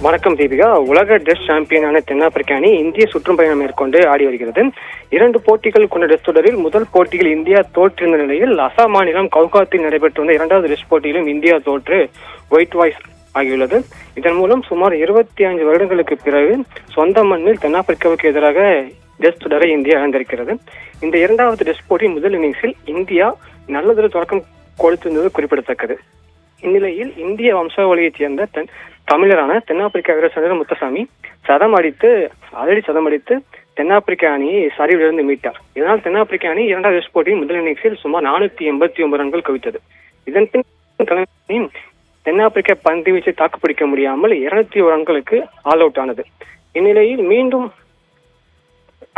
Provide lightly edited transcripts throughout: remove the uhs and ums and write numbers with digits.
வணக்கம் தீபிகா. உலக டெஸ்ட் சாம்பியனான தென்னாப்பிரிக்க அணி இந்திய சுற்றுப்பயணம் மேற்கொண்டு ஆடி வருகிறது. 2 போட்டிகள் கொண்ட டெஸ்ட் தொடரில் முதல் போட்டியில் இந்தியா தோற்றிருந்த நிலையில் அசாம் மாநிலம் கவுகாத்தில் நடைபெற்று வந்த 2வது டெஸ்ட் போட்டியிலும் இந்தியா தோற்று ஒயிட் வாய்ஸ் ஆகியுள்ளது. இதன் மூலம் சுமார் 25 வருடங்களுக்கு பிறகு சொந்த மண்ணில் தென்னாப்பிரிக்காவுக்கு எதிராக டெஸ்ட் தொடரை இந்தியா இழந்திருக்கிறது. இந்த 2வது டெஸ்ட் போட்டி முதல் இன்னிங்ஸில் இந்தியா நல்லதொரு தொடக்கம் கொடுத்திருந்தது குறிப்பிடத்தக்கது. இந்நிலையில் இந்திய வம்சாவளியைச் சேர்ந்த தமிழரான தென்னாப்பிரிக்கா வீரர் சந்திர முத்துசாமி அதிரடி சதம் அடித்து தென்னாப்பிரிக்க அணியை சரிவிலிருந்து மீட்டார். இதனால் தென்னாப்பிரிக்க அணி 2வது டெஸ்ட் போட்டியின் முதல் இன்னிங்ஸில் சுமார் 489 ரன்கள் குவித்தது. இதன் பின் தென்னாப்பிரிக்க பந்து வீச்சை தாக்குப்பிடிக்க முடியாமல் 201 ரன்களுக்கு ஆல் அவுட் ஆனது. இந்நிலையில் மீண்டும்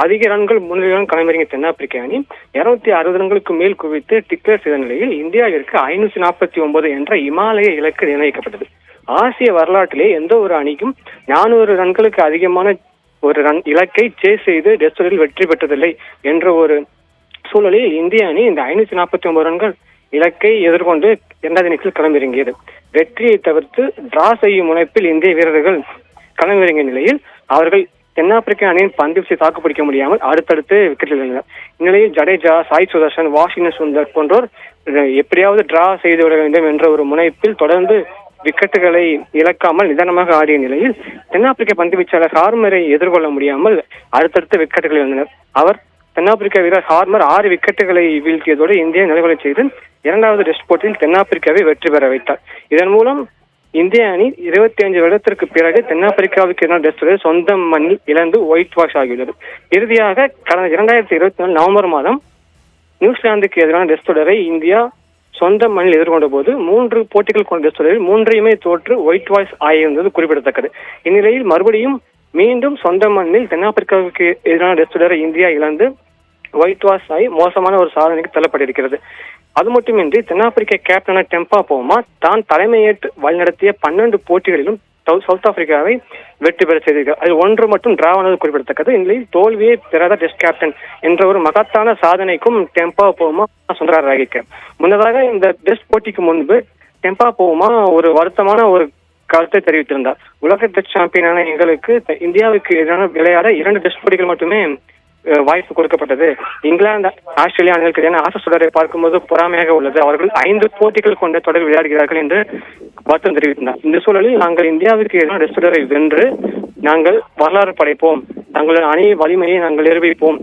அதிக ரன்கள் முன்னிலையுடன் களமிறங்கிய தென்னாப்பிரிக்க அணி 260 ரன்களுக்கு மேல் குவித்து டிக்ளேர் செய்த நிலையில் இந்தியாவிற்கு 549 என்ற இமாலய இலக்கு நிர்ணயிக்கப்பட்டது. ஆசிய வரலாற்றிலே எந்த ஒரு அணிக்கும் 400 ரன்களுக்கு அதிகமான ஒரு ரன் இலக்கை சேஸ் செய்து டெஸ்ட் தொடரில் வெற்றி பெற்றதில்லை என்ற ஒரு சூழலில் இந்திய அணி இந்த 549 ரன்கள் இலக்கை எதிர்கொண்டு 2வது இன்னிங்ஸில் களமிறங்கியது. வெற்றியை தவிர்த்து டிரா செய்யும் முனைப்பில் இந்திய வீரர்கள் களமிறங்கிய நிலையில் அவர்கள் தென்னாப்பிரிக்க அணியின் பந்து வீச்சை தாக்குப்பிடிக்க முடியாமல் அடுத்தடுத்து விக்கெட்டில் இருந்தனர். இந்நிலையில் ஜடேஜா, சாய் சுதர்ஷன், வாஷிங்டன் சுந்தர் போன்றோர் எப்படியாவது டிரா செய்து விட வேண்டும் என்ற ஒரு முனைப்பில் தொடர்ந்து விக்கெட்டுகளை இழக்காமல் நிதானமாக ஆடிய நிலையில் தென்னாப்பிரிக்க பந்து வீச்சாளர் ஹார்மரை எதிர்கொள்ள முடியாமல் அடுத்தடுத்த விக்கெட்டுகள் இருந்தனர். அவர் தென்னாப்பிரிக்க வீரர் ஹார்மர் 6 விக்கெட்டுகளை வீழ்த்தியதோடு இந்தியா நிலைவலை செய்து 2வது டெஸ்ட் போட்டியில் தென்னாப்பிரிக்காவை வெற்றி பெற வைத்தார். இதன் மூலம் இந்திய அணி 25 வருடத்திற்கு பிறகு தென்னாப்பிரிக்காவுக்கு எதிரான டெஸ்ட் தொடரை சொந்த மண்ணில் இழந்து ஒயிட் வாஷ் ஆகியுள்ளது. இறுதியாக கடந்த 2024 நவம்பர் மாதம் நியூசிலாந்துக்கு எதிரான டெஸ்ட் தொடரை இந்தியா சொந்த மண்ணில் எதிர்கொண்ட போது 3 போட்டிகள் கொண்ட டெஸ்ட் தொடரில் 3ஐயுமே தோற்று ஒயிட் வாய்ஸ் ஆகியிருந்தது குறிப்பிடத்தக்கது. இந்நிலையில் மறுபடியும் மீண்டும் சொந்த மண்ணில் தென்னாப்பிரிக்காவுக்கு எதிரான டெஸ்ட் தொடரை இந்தியா இழந்து ஒயிட் வாஷ் ஆகி மோசமான ஒரு சாதனைக்கு தள்ளப்பட்டிருக்கிறது. அது மட்டுமின்றி தென்னாப்பிரிக்க கேப்டனான டெம்பா பவுமா தான் தலைமையேற்று வழிநடத்திய 12 போட்டிகளிலும் சவுத் ஆப்பிரிக்காவை வெற்றி பெற செய்திருக்கிறார். அது 1 மட்டும் டிரா ஆனது குறிப்பிடத்தக்கது. இந்நிலையில் தோல்வியை பெறாத டெஸ்ட் கேப்டன் என்ற ஒரு மகத்தான சாதனைக்கும் டெம்பா பவுமா சொந்தக்காரராகியிருக்கிறார். முன்னதாக இந்த டெஸ்ட் போட்டிக்கு முன்பு டெம்பா பவுமா ஒரு வருத்தமான ஒரு கருத்தை தெரிவித்திருந்தார். உலக டெஸ்ட் சாம்பியனான எங்களுக்கு இந்தியாவுக்கு எதிரான விளையாட 2 டெஸ்ட் போட்டிகள் மட்டுமே வாய்ப்பு கொடுக்கப்பட்டது. இங்கிலாந்து, ஆஸ்திரேலியா அணிகளுக்கு எதிரான ஆசஸ் தொடரை பார்க்கும்போது பொறாமையாக உள்ளது. அவர்கள் 5 போட்டிகள் கொண்ட தொடர் விளையாடுகிறார்கள் என்று வருத்தம் தெரிவித்தார். இந்த சூழலில் நாங்கள் இந்தியாவிற்கு எதிரான டெஸ்ட் தொடரை வென்று நாங்கள் வரலாறு படைப்போம், தங்களது அணி வலிமையை நாங்கள் நிரூபிப்போம்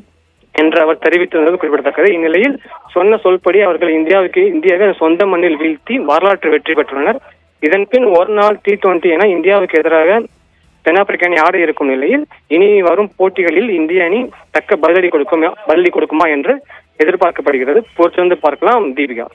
என்று அவர் தெரிவித்திருந்தது குறிப்பிடத்தக்கது. இந்நிலையில் சொன்ன சொல்படி அவர்கள் இந்தியாவை சொந்த மண்ணில் வீழ்த்தி வரலாற்று வெற்றி பெற்றுள்ளனர். இதன் பின் ஒரு நாள் T20 என இந்தியாவுக்கு எதிராக தென்னாப்பிரிக்க அணி ஆட இருக்கும் நிலையில் இனி வரும் போட்டிகளில் இந்திய அணி தக்க பதிலடி கொடுக்குமா என்று எதிர்பார்க்கப்படுகிறது. பொறுத்திருந்து பார்க்கலாம் தீபிகா.